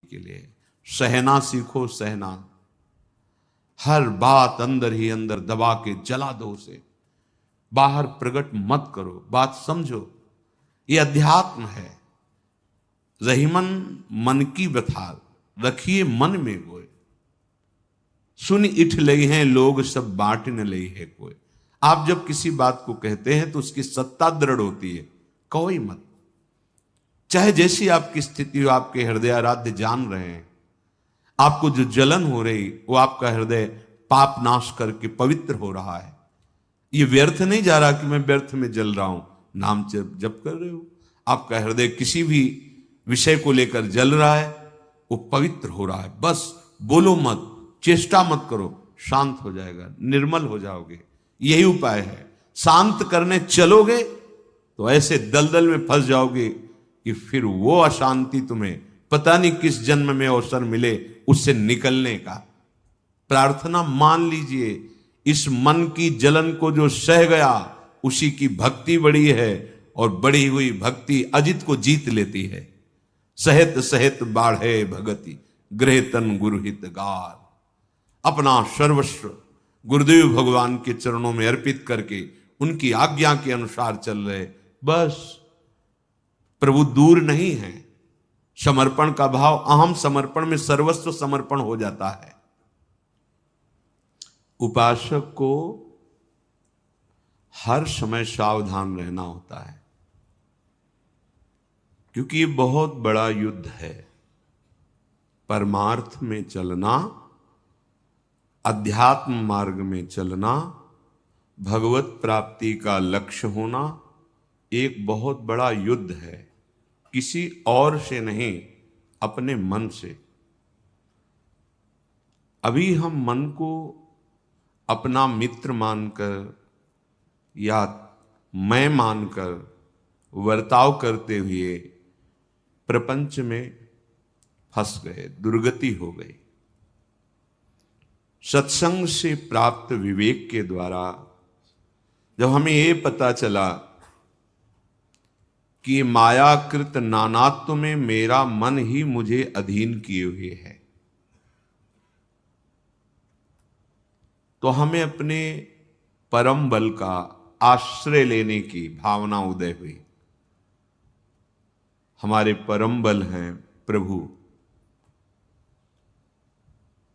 के लिए सहना सीखो, सहना। हर बात अंदर ही अंदर दबा के जला दो, उसे बाहर प्रकट मत करो, बात समझो। ये अध्यात्म है। रहीमन मन की व्यथा रखिए मन में गोय, सुन इठ लई हैं लोग सब बांट न लई है कोई। आप जब किसी बात को कहते हैं तो उसकी सत्ता दृढ़ होती है, कहो ही मत। चाहे जैसी आपकी स्थिति हो, आपके हृदय आराध्य जान रहे हैं, आपको जो जलन हो रही वो आपका हृदय पाप नाश करके पवित्र हो रहा है। ये व्यर्थ नहीं जा रहा कि मैं व्यर्थ में जल रहा हूं। नाम जप कर रहे हो, आपका हृदय किसी भी विषय को लेकर जल रहा है, वो पवित्र हो रहा है। बस बोलो मत, चेष्टा मत करो, शांत हो जाएगा, निर्मल हो जाओगे। यही उपाय है। शांत करने चलोगे तो ऐसे दलदल में फंस जाओगे कि फिर वो अशांति तुम्हें पता नहीं किस जन्म में अवसर मिले उससे निकलने का। प्रार्थना मान लीजिए, इस मन की जलन को जो सह गया उसी की भक्ति बड़ी है, और बढ़ी हुई भक्ति अजित को जीत लेती है। सहित सहित बाढ़े भगति गृह तन गुरुहित गार। अपना सर्वस्व गुरुदेव भगवान के चरणों में अर्पित करके उनकी आज्ञा के अनुसार चल रहे, बस प्रभु दूर नहीं है। समर्पण का भाव, अहम समर्पण में सर्वस्व समर्पण हो जाता है। उपासक को हर समय सावधान रहना होता है, क्योंकि ये बहुत बड़ा युद्ध है। परमार्थ में चलना, अध्यात्म मार्ग में चलना, भगवत प्राप्ति का लक्ष्य होना एक बहुत बड़ा युद्ध है। किसी और से नहीं, अपने मन से। अभी हम मन को अपना मित्र मानकर या मैं मानकर वर्ताव करते हुए प्रपंच में फंस गए, दुर्गति हो गई। सत्संग से प्राप्त विवेक के द्वारा जब हमें ये पता चला कि मायाकृत नानात्व में मेरा मन ही मुझे अधीन किए हुए है, तो हमें अपने परम बल का आश्रय लेने की भावना उदय हुई। हमारे परम बल हैं प्रभु।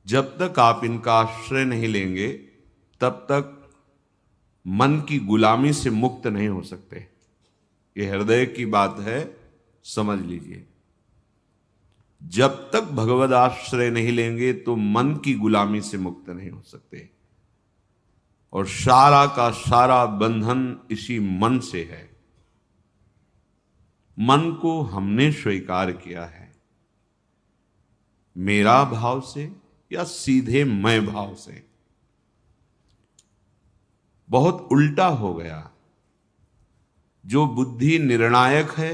जब तक आप इनका आश्रय नहीं लेंगे तब तक मन की गुलामी से मुक्त नहीं हो सकते। ये हृदय की बात है, समझ लीजिए। जब तक भगवद आश्रय नहीं लेंगे तो मन की गुलामी से मुक्त नहीं हो सकते, और सारा का सारा बंधन इसी मन से है। मन को हमने स्वीकार किया है, मेरा भाव से या सीधे मैं भाव से। बहुत उल्टा हो गया। जो बुद्धि निर्णायक है,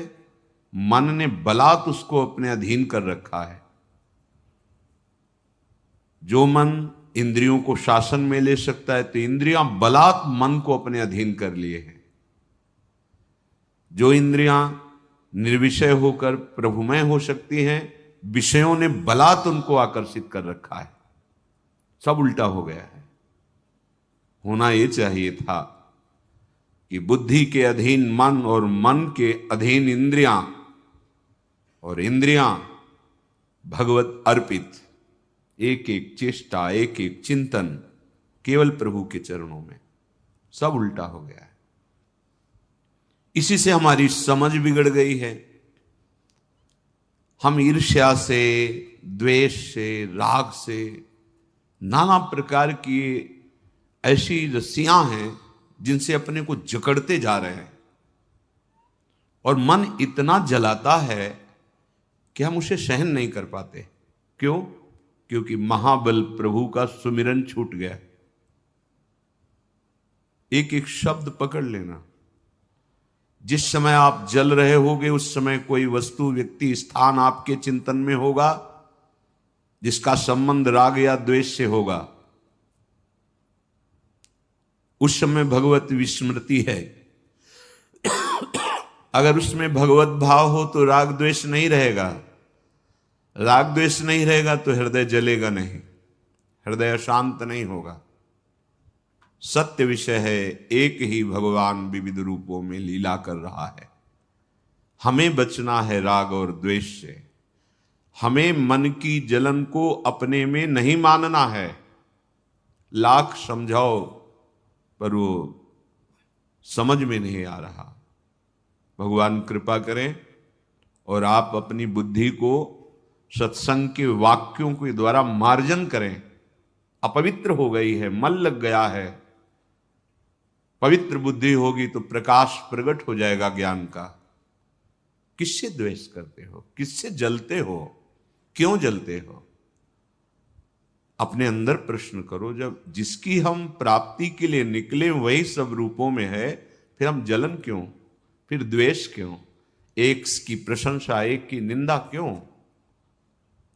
मन ने बलात् उसको अपने अधीन कर रखा है। जो मन इंद्रियों को शासन में ले सकता है, तो इंद्रियां बलात् मन को अपने अधीन कर लिए हैं। जो इंद्रियां निर्विषय होकर प्रभुमय हो सकती हैं, विषयों ने बलात् उनको आकर्षित कर रखा है। सब उल्टा हो गया है। होना यह चाहिए था कि बुद्धि के अधीन मन और मन के अधीन इंद्रियां, और इंद्रियां भगवत अर्पित। एक एक चेष्टा, एक एक चिंतन केवल प्रभु के चरणों में। सब उल्टा हो गया है। इसी से हमारी समझ बिगड़ गई है। हम ईर्ष्या से, द्वेष से, राग से, नाना प्रकार की ऐसी रस्सियां हैं जिनसे अपने को जकड़ते जा रहे हैं, और मन इतना जलाता है कि हम उसे सहन नहीं कर पाते। क्यों? क्योंकि महाबल प्रभु का सुमिरन छूट गया। एक एक शब्द पकड़ लेना। जिस समय आप जल रहे होगे उस समय कोई वस्तु, व्यक्ति, स्थान आपके चिंतन में होगा जिसका संबंध राग या द्वेष से होगा। उस समय भगवत विस्मृति है। अगर उसमें भगवत भाव हो तो राग द्वेष नहीं रहेगा। राग द्वेष नहीं रहेगा तो हृदय जलेगा नहीं, हृदय अशांत नहीं होगा। सत्य विषय है, एक ही भगवान विविध रूपों में लीला कर रहा है। हमें बचना है राग और द्वेष से। हमें मन की जलन को अपने में नहीं मानना है। लाख समझाओ पर वो समझ में नहीं आ रहा। भगवान कृपा करें और आप अपनी बुद्धि को सत्संग के वाक्यों के द्वारा मार्जन करें। अपवित्र हो गई है, मल लग गया है। पवित्र बुद्धि होगी तो प्रकाश प्रकट हो जाएगा ज्ञान का। किससे द्वेष करते हो? किससे जलते हो? क्यों जलते हो? अपने अंदर प्रश्न करो। जब जिसकी हम प्राप्ति के लिए निकले वही सब रूपों में है, फिर हम जलन क्यों? फिर द्वेष क्यों? एक की प्रशंसा, एक की निंदा क्यों?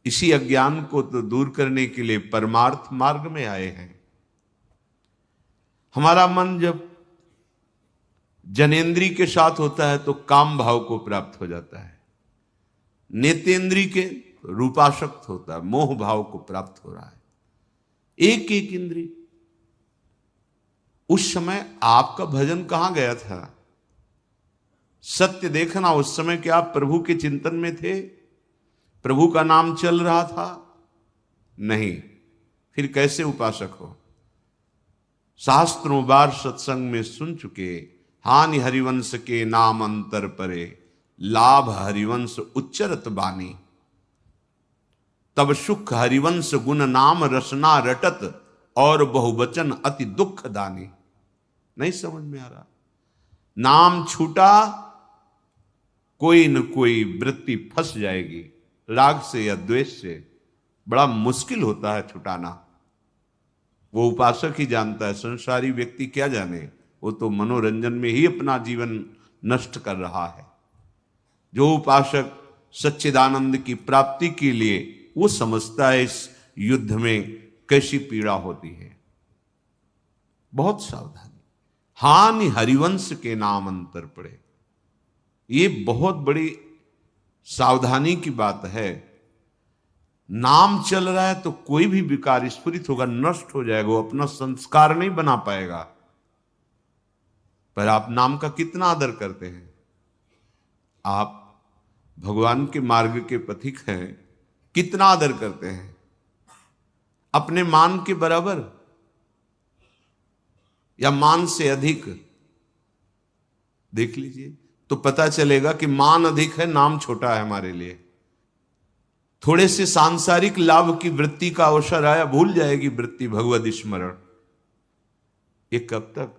इसी अज्ञान को तो दूर करने के लिए परमार्थ मार्ग में आए हैं। हमारा मन जब जनेन्द्री के साथ होता है तो काम भाव को प्राप्त हो जाता है। नेतेंद्री के रूपाशक्त होता है, मोह भाव को प्राप्त हो रहा है। एक एक इंद्री। उस समय आपका भजन कहां गया था? सत्य देखना, उस समय क्या आप प्रभु के चिंतन में थे? प्रभु का नाम चल रहा था? नहीं। फिर कैसे उपासक हो? शास्त्रों बार सत्संग में सुन चुके, हानि हरिवंश के नाम अंतर परे, लाभ हरिवंश उच्चरत बानी, तब सुख हरिवंश गुण नाम रसना रटत, और बहुवचन अति दुख दानी। नहीं समझ में आ रहा? नाम छूटा, कोई न कोई वृत्ति फंस जाएगी। राग से या द्वेष से बड़ा मुश्किल होता है छुटाना। वो उपासक ही जानता है, संसारी व्यक्ति क्या जाने। वो तो मनोरंजन में ही अपना जीवन नष्ट कर रहा है। जो उपासक सच्चिदानंद की प्राप्ति के लिए, वो समझता है इस युद्ध में कैसी पीड़ा होती है। बहुत सावधानी। हानि हरिवंश के नाम अंतर पड़े, ये बहुत बड़ी सावधानी की बात है। नाम चल रहा है तो कोई भी विकार स्फुरित होगा, नष्ट हो जाएगा, वो अपना संस्कार नहीं बना पाएगा। पर आप नाम का कितना आदर करते हैं? आप भगवान के मार्ग के पथिक हैं, कितना आदर करते हैं? अपने मान के बराबर या मान से अधिक? देख लीजिए तो पता चलेगा कि मान अधिक है, नाम छोटा है हमारे लिए। थोड़े से सांसारिक लाभ की वृत्ति का अवसर आया, भूल जाएगी वृत्ति भगवद स्मरण। ये कब तक?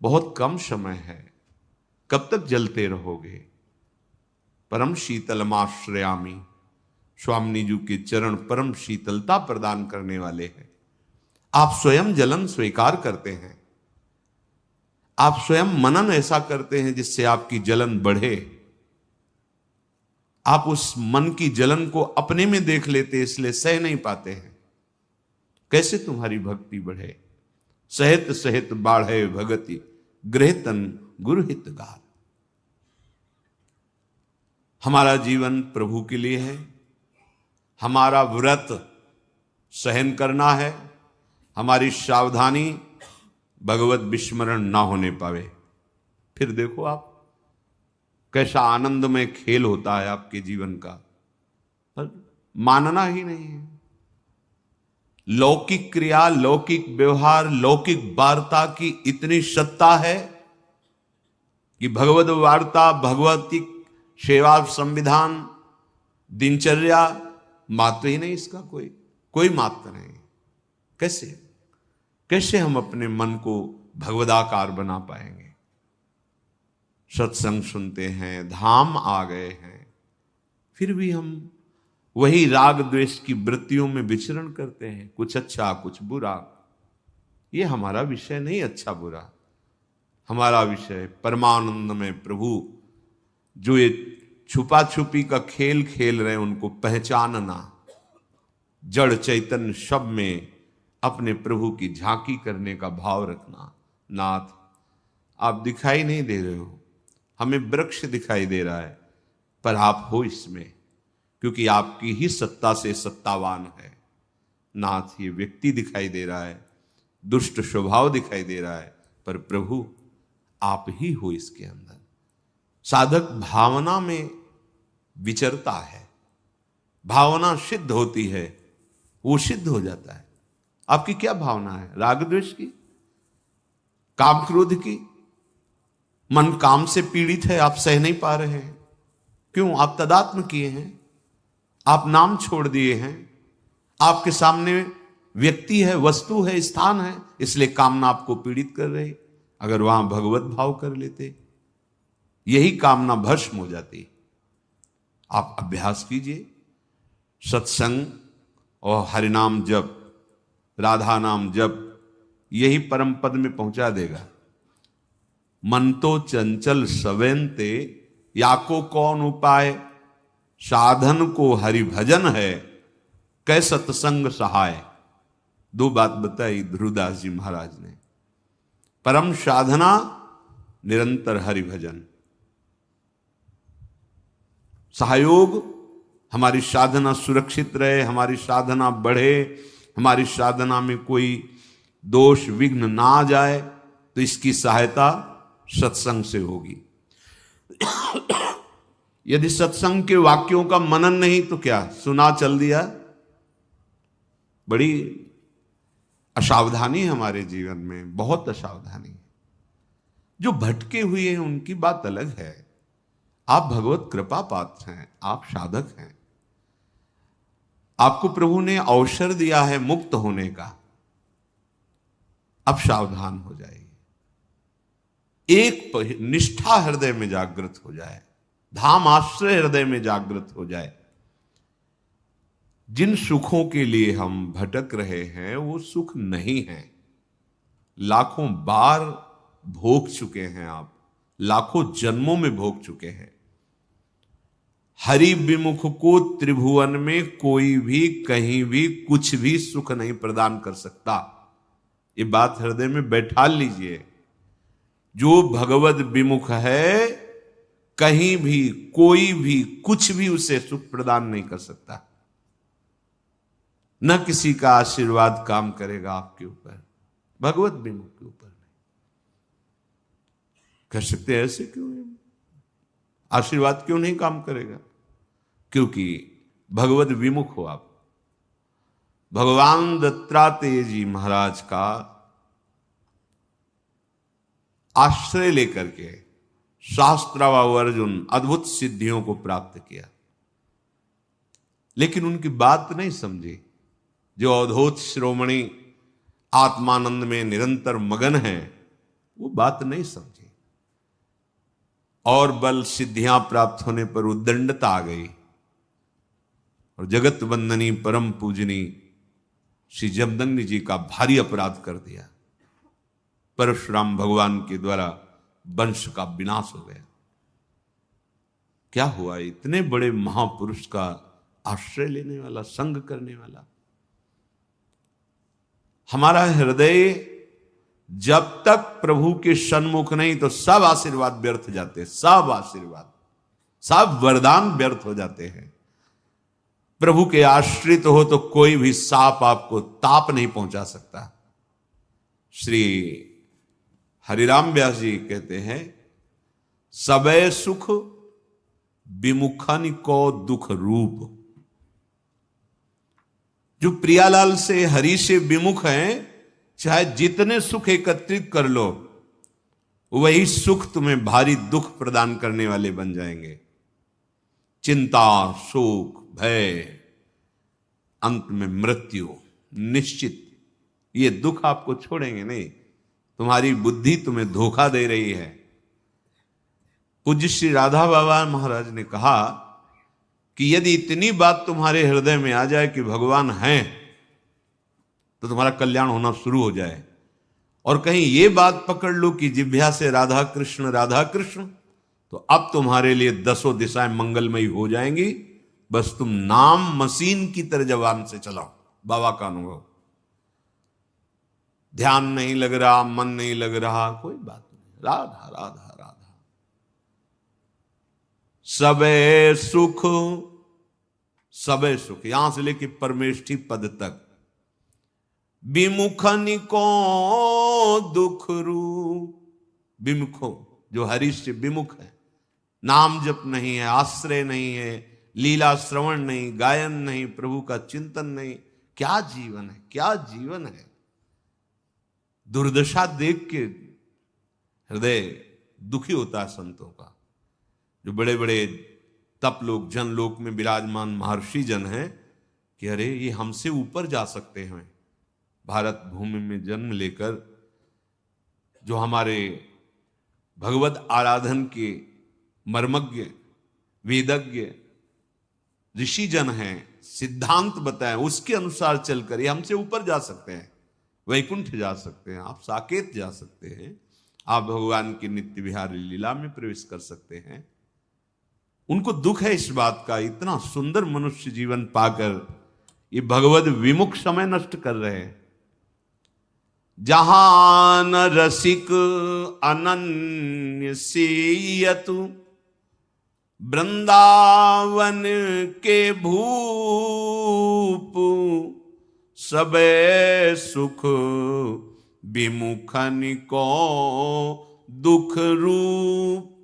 बहुत कम समय है। कब तक जलते रहोगे? परम शीतलमाश्रयामी, स्वामी जी के चरण परम शीतलता प्रदान करने वाले हैं। आप स्वयं जलन स्वीकार करते हैं। आप स्वयं मनन ऐसा करते हैं जिससे आपकी जलन बढ़े। आप उस मन की जलन को अपने में देख लेते, इसलिए सह नहीं पाते हैं। कैसे तुम्हारी भक्ति बढ़े? सहित सहित बाढ़े भगति, गृहतन गुरुहित गाल। हमारा जीवन प्रभु के लिए है। हमारा व्रत सहन करना है। हमारी सावधानी भगवत विस्मरण ना होने पावे। फिर देखो आप कैसा आनंदमय खेल होता है आपके जीवन का, पर मानना ही नहीं है। लौकिक क्रिया, लौकिक व्यवहार, लौकिक वार्ता की इतनी सत्ता है कि भगवत वार्ता, भगवती सेवा, संविधान, दिनचर्या, महत्व ही नहीं इसका। कोई महत्व नहीं। कैसे हम अपने मन को भगवदाकार बना पाएंगे? सत्संग सुनते हैं, धाम आ गए हैं, फिर भी हम वही राग द्वेष की वृत्तियों में विचरण करते हैं। कुछ अच्छा, कुछ बुरा। ये हमारा विषय नहीं, अच्छा बुरा। हमारा विषय परमानंद में प्रभु जो ये छुपा छुपी का खेल खेल रहे हैं, उनको पहचानना, जड़ चैतन्य सब में अपने प्रभु की झांकी करने का भाव रखना। नाथ, आप दिखाई नहीं दे रहे हो, हमें वृक्ष दिखाई दे रहा है, पर आप हो इसमें। क्योंकि आपकी ही सत्ता से सत्तावान है। नाथ, ये व्यक्ति दिखाई दे रहा है, दुष्ट स्वभाव दिखाई दे रहा है, पर प्रभु आप ही हो इसके अंदर। साधक भावना में विचरता है, भावना सिद्ध होती है, वो सिद्ध हो जाता है। आपकी क्या भावना है? राग द्वेष की, काम क्रोध की? मन काम से पीड़ित है, आप सह नहीं पा रहे हैं। क्यों? आप तदात्म किए हैं, आप नाम छोड़ दिए हैं, आपके सामने व्यक्ति है, वस्तु है, स्थान है, इसलिए कामना आपको पीड़ित कर रही। अगर वहां भगवत भाव कर लेते, यही कामना भस्म हो जाती। आप अभ्यास कीजिए, सत्संग और हरिनाम जप, राधा नाम जप, यही परम पद में पहुंचा देगा। मन तो चंचल सवेंते, याको कौन उपाय, साधन को हरि भजन है, कै सत्संग सहाय। दो बात बताई ध्रुवदास जी महाराज ने। परम साधना निरंतर हरि भजन, सहयोग, हमारी साधना सुरक्षित रहे, हमारी साधना बढ़े, हमारी साधना में कोई दोष विघ्न ना आ जाए, तो इसकी सहायता सत्संग से होगी। यदि सत्संग के वाक्यों का मनन नहीं तो क्या, सुना चल दिया। बड़ी असावधानी है हमारे जीवन में, बहुत असावधानी। जो भटके हुए हैं उनकी बात अलग है। आप भगवत कृपा पात्र हैं, आप साधक हैं, आपको प्रभु ने अवसर दिया है मुक्त होने का। अब सावधान हो जाइए, एक निष्ठा हृदय में जागृत हो जाए, धाम आश्रय हृदय में जागृत हो जाए। जिन सुखों के लिए हम भटक रहे हैं वो सुख नहीं है। लाखों बार भोग चुके हैं आप, लाखों जन्मों में भोग चुके हैं। हरि विमुख को त्रिभुवन में कोई भी कहीं भी कुछ भी सुख नहीं प्रदान कर सकता। ये बात हृदय में बैठा लीजिए। जो भगवत विमुख है, कहीं भी कोई भी कुछ भी उसे सुख प्रदान नहीं कर सकता। न किसी का आशीर्वाद काम करेगा आपके ऊपर, भगवत विमुख के ऊपर नहीं कर सकते। ऐसे क्यों है? आशीर्वाद क्यों नहीं काम करेगा? क्योंकि भगवत विमुख हो आप। भगवान दत्तात्रेय जी महाराज का आश्रय लेकर के शास्त्राव अर्जुन अद्भुत सिद्धियों को प्राप्त किया, लेकिन उनकी बात नहीं समझी। जो अवधूत श्रोमणी आत्मानंद में निरंतर मगन है, वो बात नहीं समझी, और बल सिद्धियां प्राप्त होने पर उद्दंडता आ गई, और जगत वंदनी परम पूजनी श्री जमदग्नि जी का भारी अपराध कर दिया। परशुराम भगवान के द्वारा वंश का विनाश हो गया। क्या हुआ? इतने बड़े महापुरुष का आश्रय लेने वाला, संग करने वाला। हमारा हृदय जब तक प्रभु के सन्मुख नहीं, तो सब आशीर्वाद व्यर्थ जाते हैं, सब आशीर्वाद, सब वरदान व्यर्थ हो जाते हैं। प्रभु के आश्रित हो तो कोई भी सांप आपको ताप नहीं पहुंचा सकता। श्री हरिराम व्यास जी कहते हैं, सबे सुख विमुखन को दुख रूप। जो प्रियालाल से, हरि से विमुख हैं, चाहे जितने सुख एकत्रित कर लो, वही सुख तुम्हें भारी दुख प्रदान करने वाले बन जाएंगे। चिंता, शोक, भय, अंत में मृत्यु निश्चित। ये दुख आपको छोड़ेंगे नहीं। तुम्हारी बुद्धि तुम्हें धोखा दे रही है। पूज्य श्री राधा बाबा महाराज ने कहा कि यदि इतनी बात तुम्हारे हृदय में आ जाए कि भगवान हैं, तो तुम्हारा कल्याण होना शुरू हो जाए। और कहीं ये बात पकड़ लो कि जिह्वा से राधा कृष्ण, तो अब तुम्हारे लिए दसों दिशाएं मंगलमयी हो जाएंगी। बस तुम नाम मशीन की तरह जवान से चलाओ। बाबा का अनुभव। ध्यान नहीं लग रहा, मन नहीं लग रहा, कोई बात नहीं, राधा राधा राधा। सबे सुख सबे सुख, यहां से लेके परमेष्ठी पद तक। विमुखन को दुख रूप, विमुखो जो हरि से विमुख है, नाम जप नहीं है, आश्रय नहीं है, लीला श्रवण नहीं, गायन नहीं, प्रभु का चिंतन नहीं, क्या जीवन है, क्या जीवन है। दुर्दशा देख के हृदय दुखी होता है संतों का। जो बड़े बड़े तप लोग जन लोक में विराजमान महर्षि जन हैं कि अरे ये हमसे ऊपर जा सकते हैं। भारत भूमि में जन्म लेकर जो हमारे भगवत आराधन के मर्मज्ञ वेदज्ञ ऋषि जन हैं, सिद्धांत बताएं, उसके अनुसार चलकर ये हमसे ऊपर जा सकते हैं, वैकुंठ जा सकते हैं, आप साकेत जा सकते हैं, आप भगवान की नित्य विहार लीला में प्रवेश कर सकते हैं। उनको दुख है इस बात का, इतना सुंदर मनुष्य जीवन पाकर ये भगवत विमुख समय नष्ट कर रहे हैं। जहां न रसिक अनन्य सीयतु, वृंदावन के भूप, सबे सुख विमुखन को दुख रूप।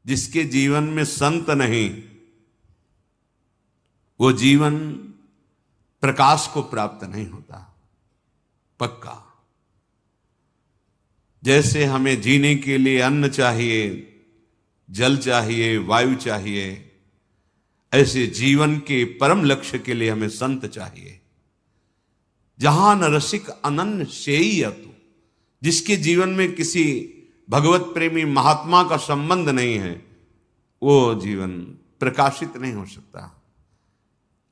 जिसके जीवन में संत नहीं, वो जीवन प्रकाश को प्राप्त नहीं होता, पक्का। जैसे हमें जीने के लिए अन्न चाहिए, जल चाहिए, वायु चाहिए, ऐसे जीवन के परम लक्ष्य के लिए हमें संत चाहिए। जहां न रसिक अनन्य सेयतु, जिसके जीवन में किसी भगवत प्रेमी महात्मा का संबंध नहीं है, वो जीवन प्रकाशित नहीं हो सकता।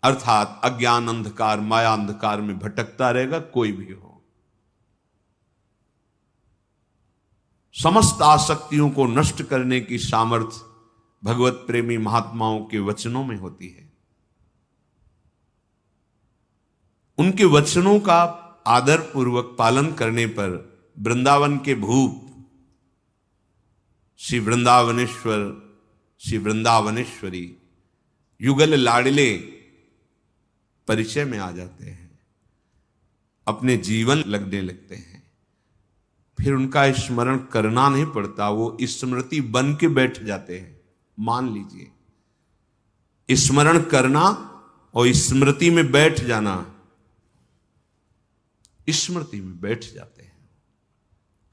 अर्थात अज्ञान अंधकार, माया अंधकार में भटकता रहेगा कोई भी हो। समस्त आसक्तियों को नष्ट करने की सामर्थ्य भगवत प्रेमी महात्माओं के वचनों में होती है। उनके वचनों का आदर पूर्वक पालन करने पर वृंदावन के भूप श्री वृंदावनेश्वर, श्री वृंदावनेश्वरी युगल लाडले परिचय में आ जाते हैं, अपने जीवन लगने लगते हैं। फिर उनका स्मरण करना नहीं पड़ता, वो स्मृति बन के बैठ जाते हैं। मान लीजिए, स्मरण करना और स्मृति में बैठ जाना, स्मृति में बैठ जाते हैं।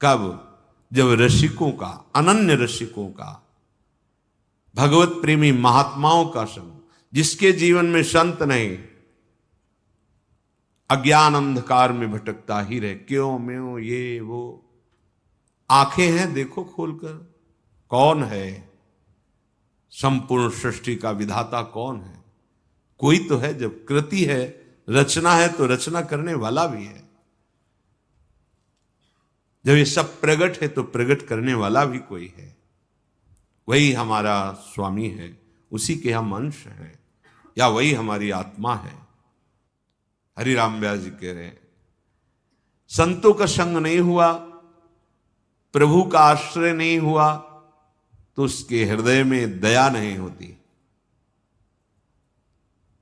कब? जब रसिकों का, अनन्य रसिकों का, भगवत प्रेमी महात्माओं का संग, जिसके जीवन में संत नहीं, अज्ञान अंधकार में भटकता ही रहे, क्यों म्यों ये वो। आंखें हैं, देखो खोलकर, कौन है संपूर्ण सृष्टि का विधाता? कौन है? कोई तो है। जब कृति है, रचना है, तो रचना करने वाला भी है। जब ये सब प्रगट है तो प्रगट करने वाला भी कोई है। वही हमारा स्वामी है, उसी के हम अंश हैं, या वही हमारी आत्मा है। हरिराम व्यास जी कह रहे हैं, संतों का संग नहीं हुआ, प्रभु का आश्रय नहीं हुआ, तो उसके हृदय में दया नहीं होती।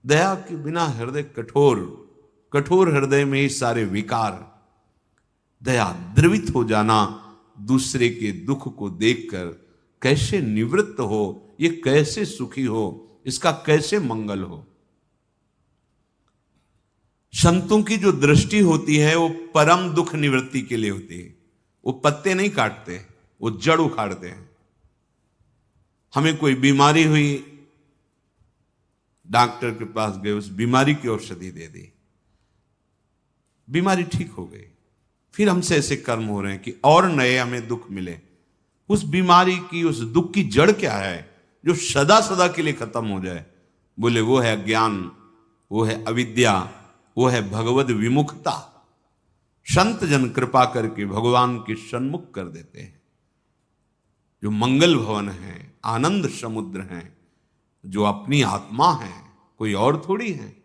दया के बिना हृदय कठोर, कठोर हृदय में ही सारे विकार। दया, द्रवित हो जाना, दूसरे के दुख को देखकर कैसे निवृत्त हो, ये कैसे सुखी हो, इसका कैसे मंगल हो। संतों की जो दृष्टि होती है वो परम दुख निवृत्ति के लिए होती है। वो पत्ते नहीं काटते, वो जड़ उखाड़ते हैं। हमें कोई बीमारी हुई, डॉक्टर के पास गए, उस बीमारी की औषधि दे दी, बीमारी ठीक हो गई। फिर हमसे ऐसे कर्म हो रहे हैं कि और नए हमें दुख मिले। उस बीमारी की, उस दुख की जड़ क्या है जो सदा सदा के लिए खत्म हो जाए? बोले वो है ज्ञान, वो है अविद्या, वो है भगवद विमुखता। संत जन कृपा करके भगवान के सन्मुख कर देते हैं। जो मंगल भवन है, आनंद समुद्र हैं, जो अपनी आत्मा है, कोई और थोड़ी है।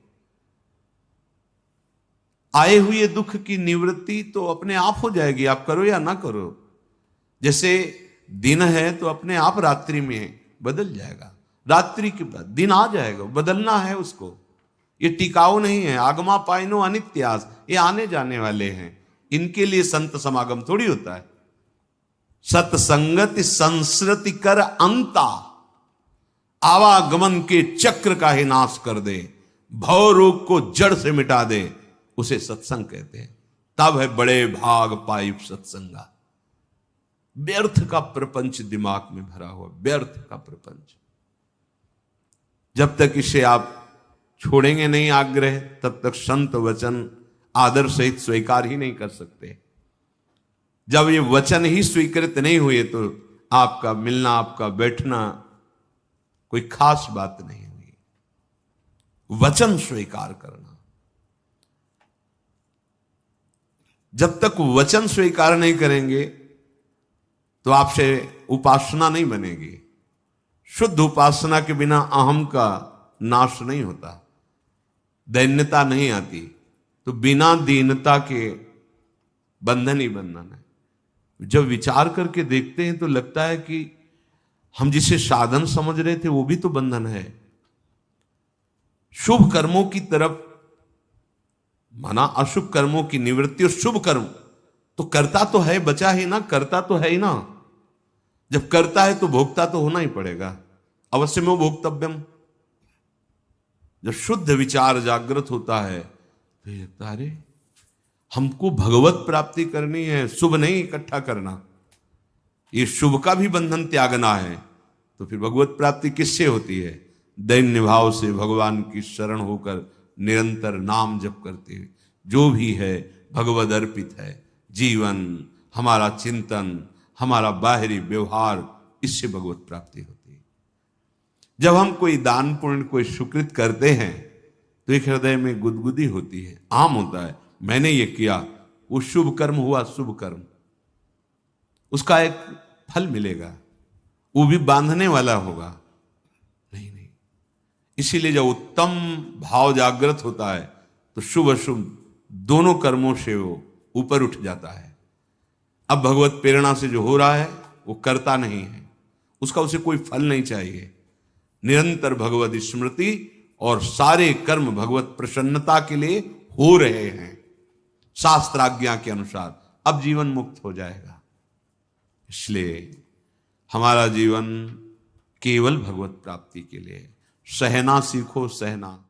आए हुए दुख की निवृत्ति तो अपने आप हो जाएगी, आप करो या ना करो। जैसे दिन है तो अपने आप रात्रि में बदल जाएगा, रात्रि के बाद दिन आ जाएगा, बदलना है उसको। ये टिकाऊ नहीं है। आगमा पाइनो अनित्यास, ये आने जाने वाले हैं। इनके लिए संत समागम थोड़ी होता है। सत्संगति संस्कृति कर अंता, आवागमन के चक्र का ही नाश कर दे, भव रोग को जड़ से मिटा दे, उसे सत्संग कहते हैं। तब है बड़े भाग पाइप सत्संगा। व्यर्थ का प्रपंच दिमाग में भरा हुआ, व्यर्थ का प्रपंच। जब तक इसे आप छोड़ेंगे नहीं आग्रह, तब तक संत वचन आदर सहित स्वीकार ही नहीं कर सकते। जब ये वचन ही स्वीकृत नहीं हुए तो आपका मिलना, आपका बैठना कोई खास बात नहीं हुई। वचन स्वीकार करना। जब तक वचन स्वीकार नहीं करेंगे तो आपसे उपासना नहीं बनेगी। शुद्ध उपासना के बिना अहम का नाश नहीं होता, दैन्यता नहीं आती। तो बिना दीनता के बंधन ही बंधन है। जब विचार करके देखते हैं तो लगता है कि हम जिसे साधन समझ रहे थे वो भी तो बंधन है। शुभ कर्मों की तरफ माना अशुभ कर्मों की निवृत्ति, और शुभ कर्म तो करता तो है, बचा ही ना, करता तो है ही ना। जब करता है तो भोगता तो होना ही पड़ेगा, अवश्य में भोक्तव्यम। जब शुद्ध विचार जागृत होता है तो ये लगता है अरे हमको भगवत प्राप्ति करनी है, शुभ नहीं इकट्ठा करना। ये शुभ का भी बंधन त्यागना है। तो फिर भगवत प्राप्ति किससे होती है? दैन्य भाव से भगवान की शरण होकर निरंतर नाम जप करते हुए। जो भी है भगवद अर्पित है। जीवन, हमारा चिंतन, हमारा बाहरी व्यवहार, इससे भगवत प्राप्ति होती है। जब हम कोई दान पुण्य, कोई सुकृत करते हैं तो एक हृदय में गुदगुदी होती है, आम होता है, मैंने ये किया, वो शुभ कर्म हुआ, शुभ कर्म, उसका एक फल मिलेगा, वो भी बांधने वाला होगा। नहीं नहीं, इसीलिए जब उत्तम भाव जागृत होता है तो शुभ अशुभ दोनों कर्मों से वो ऊपर उठ जाता है। अब भगवत प्रेरणा से जो हो रहा है वो करता नहीं है, उसका उसे कोई फल नहीं चाहिए। निरंतर भगवत स्मृति और सारे कर्म भगवत प्रसन्नता के लिए हो रहे हैं शास्त्राज्ञा के अनुसार। अब जीवन मुक्त हो जाएगा। इसलिए हमारा जीवन केवल भगवत प्राप्ति के लिए। सहना सीखो, सहना।